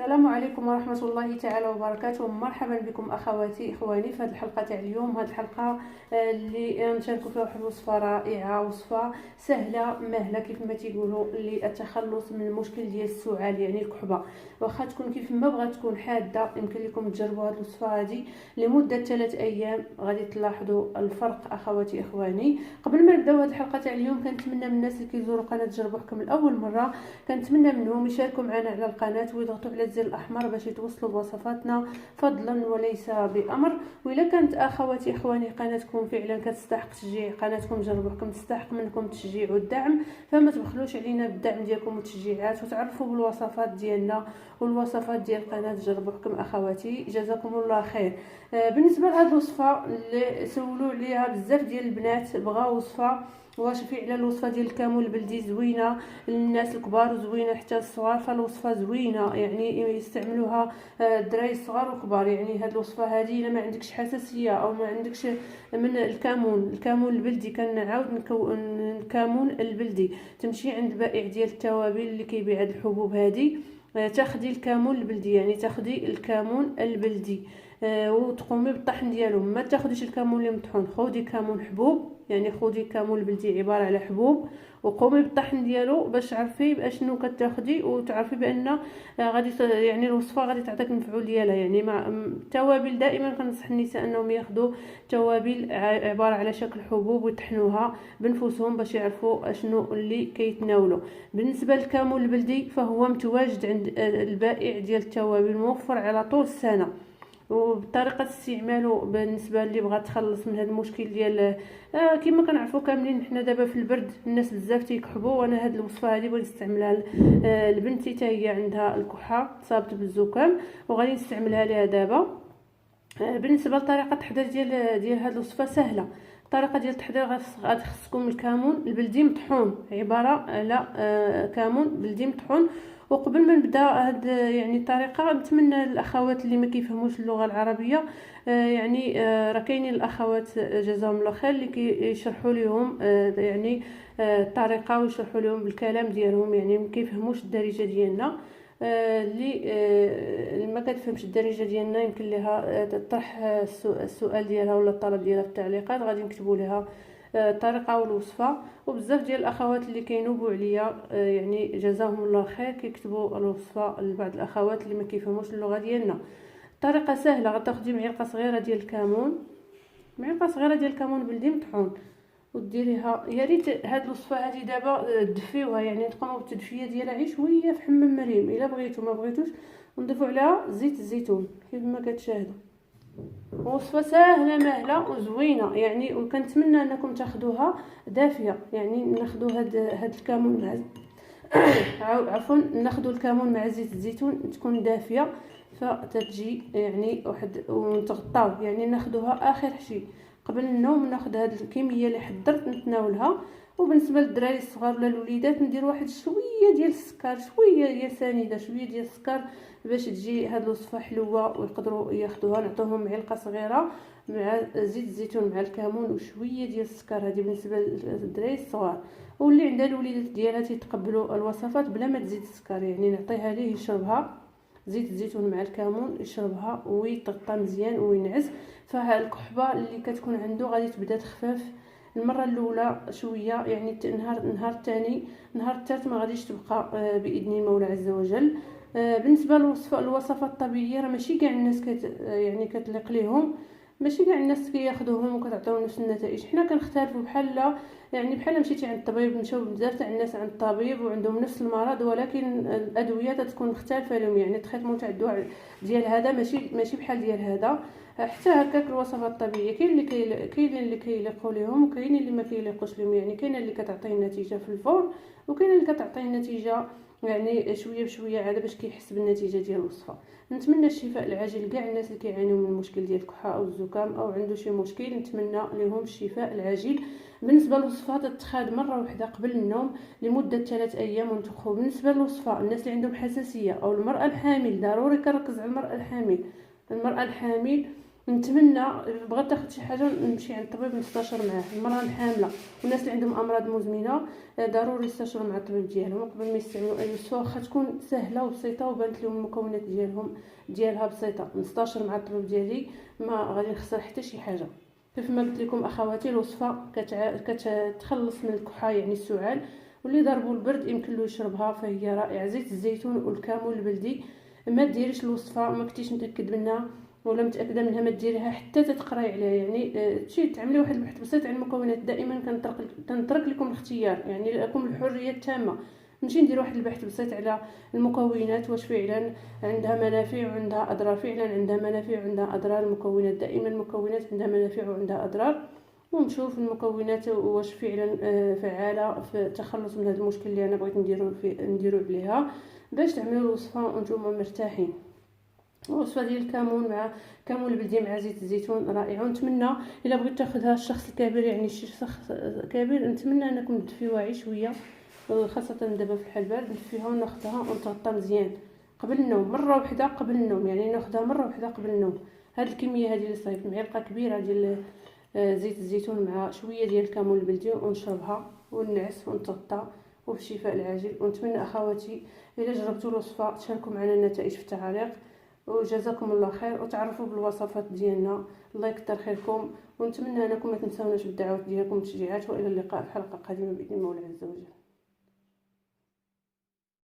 السلام عليكم ورحمة الله تعالى وبركاته. مرحبا بكم اخواتي اخواني في هذه الحلقة تاع اليوم. هذه الحلقة اللي نشاركوا فيها واحد الوصفة رائعة، وصفة سهلة مهلة كيف ما تيقولوا للتخلص من المشكل ديال السعال، يعني الكحبة. واخا تكون كيف ما بغات تكون حادة، يمكن لكم تجربوا هذه الوصفة هذه لمدة 3 ايام، غادي تلاحظوا الفرق اخواتي اخواني. قبل ما نبداو هذه الحلقة تاع اليوم، كنتمنى من الناس اللي كيزوروا قناة جربوا حكم لاول مرة، كنتمنى منهم يشاركوا معنا على القناة ويضغطوا على الزر الاحمر باش يتوصلوا بوصفاتنا فضلا وليس بامر. والا كانت اخواتي اخواني قناتكم فعلا كتستحق تشجيع، قناتكم جربوا حكم تستحق منكم التشجيع والدعم، فما تبخلوش علينا بالدعم ديالكم والتشجيعات، وتعرفوا بالوصفات ديالنا والوصفات ديال قناه جربوا حكم اخواتي. جزاكم الله خير. بالنسبه لهذه الوصفه اللي سولوا عليها بزاف ديال البنات، بغاو وصفه واش فعلا الوصفه ديال الكمون البلدي زوينه للناس الكبار وزوينه حتى الصغار، فالوصفه زوينه يعني يستعملوها الدراري الصغار وكبار. يعني هذه الوصفه هذه الا ما عندكش حساسيه او ما عندكش من الكمون البلدي، كنعاود الكمون البلدي، تمشي عند البائع ديال التوابل اللي كيبيع هاد الحبوب هذه، تاخدي الكمون البلدي، يعني تاخدي الكمون البلدي وتقومي بالطحن ديالو. ما تاخديش الكمون اللي مطحون، خودي كمون حبوب، يعني خودي كمون البلدي عباره على حبوب، وقومي بالطحن ديالو باش تعرفي اشنو كتاخدي، وتعرفي بان غادي يعني الوصفه غادي تعطيك المفعول ديالها. يعني مع التوابل دائما كنصح النساء انهم ياخذوا توابل عباره على شكل حبوب ويطحنوها بنفسهم باش يعرفوا اشنو اللي كيتناولوا. بالنسبه للكمون البلدي فهو متواجد عند البائع ديال التوابل، موفر على طول السنه، وبطريقه استعماله بالنسبه اللي بغات تخلص من هذا المشكل ديال كما كنعرفوا كاملين حنا دابا في البرد الناس بزاف تيكحبوا. وانا هذه الوصفه هذه بغيت نستعملها لبنتي حتى هي عندها الكحه صابت بالزكام، وغادي نستعملها ليها دابا. بالنسبه لطريقه التحضير ديال هذه الوصفه سهله. الطريقه ديال التحضير غادي خصكم الكمون البلدي مطحون، عباره على كمون بلدي مطحون. وقبل ما نبدا هاد يعني الطريقه، نتمنى الاخوات اللي ما كيفهموش اللغه العربيه، يعني راه كاينين الاخوات جزاهم الله خير اللي كيشرحوا لهم يعني الطريقه، ويشرحوا لهم بالكلام ديالهم، يعني ما كيفهموش الدارجه ديالنا. اللي ما كتفهمش الدارجه ديالنا يمكن لها تطرح السؤال ديالها ولا الطلب ديالها في التعليقات، غادي نكتبوا لها الطريقه والوصفه. وبزاف ديال الاخوات اللي كينوبوا عليا يعني جزاهم الله خير كيكتبوا الوصفه لبعض الاخوات اللي ما كيفهموش اللغه ديالنا. الطريقه سهله، غتاخدي معلقه صغيره ديال الكمون، معلقه صغيره ديال الكمون بلدي مطحون، وديريها. يا ريت هاد الوصفه هذه دابا تدفيوها، يعني تقوموا بالتدفيه ديالها غير شويه في حمام مريم. الا بغيتو ما بغيتوش نضيفوا عليها زيت الزيتون كيف ما كتشاهدوا. وصفه سهله مهله وزوينه يعني، وكنتمنى انكم تاخذوها دافيه. يعني ناخذوا هاد الكمون مع عفوا ناخذوا الكمون مع زيت الزيتون تكون دافيه، فتتجي يعني واحد، ونتغطاو يعني ناخذوها اخر شيء قبل النوم. ناخذ هذه الكميه اللي حضرت نتناولها. وبالنسبه للدراري الصغار ولا الوليدات ندير واحد شويه ديال السكر، شويه هي سنيده، شويه ديال السكر باش تجي هذه الوصفه حلوه ويقدروا ياخذوها. نعطوهم معلقه صغيره مع زيت الزيتون مع الكمون وشويه ديال السكر. هذه بالنسبه للدراري الصغار. واللي عندها الوليدات ديالها تيتقبلوا الوصفات بلا ما تزيد السكر، يعني نعطيها ليه يشربها زيت الزيتون مع الكمون، يشربها ويتغطى مزيان وينعس. فالكحبه اللي كتكون عنده غادي تبدا تخفف المره الاولى شويه، يعني النهار الثاني النهار الثالث ما غاديش تبقى باذن المولى عز وجل. بالنسبه الوصفات الطبيعيه راه ماشي كاع الناس يعني كتليق ليهم، ماشي كاع الناس كياخذوهم وكتعطيو نفس النتائج. حنا كنختلفوا بحال مشيتي عند الطبيب، مشاو بزاف تاع الناس عند الطبيب وعندهم نفس المرض، ولكن الادويه تتكون مختلفه لهم. يعني التريتمون تاع الدواء ديال هذا ماشي بحال ديال هذا. حتى هكاك الوصفات الطبيعيه كاين اللي كيليقوا لهم وكاين اللي ما كيليقوش لهم. يعني كاينه اللي كتعطي النتيجه في الفور، وكاينه اللي كتعطي النتيجه يعني شويه بشويه عاد باش كيحس بالنتيجه ديال الوصفه. نتمنى الشفاء العاجل لكاع الناس اللي كيعانيو من المشكل ديال الكحه او الزكام او عنده شي مشكل، نتمنى لهم الشفاء العاجل. بالنسبه للوصفه تتخاد مره واحده قبل النوم لمده 3 ايام ونتخو. بالنسبه للوصفه الناس اللي عندهم حساسيه او المراه الحامل، ضروري كنركز على المراه الحامل. المراه الحامل نتمنى بغات تاخذ شي حاجه نمشي عند الطبيب نستشر معاه. المراه الحامله والناس اللي عندهم امراض مزمنه ضروري يستشروا مع الطبيب ديالهم قبل ما يستعملوا اي وصفه، واخا تكون سهله وبسيطه وبانت لهم المكونات ديالها بسيطه. نستشر مع الطبيب ديالي، ما غادي نخسر حتى شي حاجه. كيف ما قلت لكم اخواتي، الوصفه كتخلص من الكحه يعني السعال، واللي ضربوا البرد يمكن له يشربها، فهي رائعه. زيت الزيتون والكمون البلدي. ما ديريش الوصفه ما كنتيش متاكد منها ولا متاكده منها، ما ديريها حتى تتقراي عليها. يعني تمشي تعملي واحد البحث بسيط على المكونات. دائما كنترك لكم الاختيار، يعني لكم الحريه التامه. نمشي ندير واحد البحث بسيط على المكونات، واش فعلا عندها منافع وعندها اضرار. فعلا عندها منافع وعندها اضرار. المكونات دائما المكونات عندها منافع وعندها اضرار، ونشوف المكونات واش فعلا فعاله في التخلص من هذا المشكل اللي انا بغيت نديرو عليها باش تعملوا الوصفه وانتم مرتاحين. الوصفه ديال الكمون مع كمون البلدي مع زيت الزيتون رائعه. ونتمنى الا بغيت تاخذها الشخص الكبير، يعني شي شخص كبير، نتمنى انكم تدفيوها عي شويه، خاصه دابا في الحال بارد. ندفيوها وناخذها ونتغطى مزيان قبل النوم، مره واحده قبل النوم، يعني ناخذها مره واحده قبل النوم. هاد الكميه هذه اللي صايفط معلقه كبيره ديال زيت الزيتون مع شويه ديال الكمون البلدي، ونشربها وننعس ونتغطى، وبالشفاء العاجل. ونتمنى اخواتي الا جربتوا الوصفه تشاركوا معنا النتائج في التعاليق، وجزاكم الله خير، وتعرفوا بالوصفات ديالنا. الله يكثر خيركم، ونتمنى انكم ما تنساوناش بالدعوات ديالكم والتشجيعات. والى اللقاء في حلقه قادمه باذن الله عز وجل.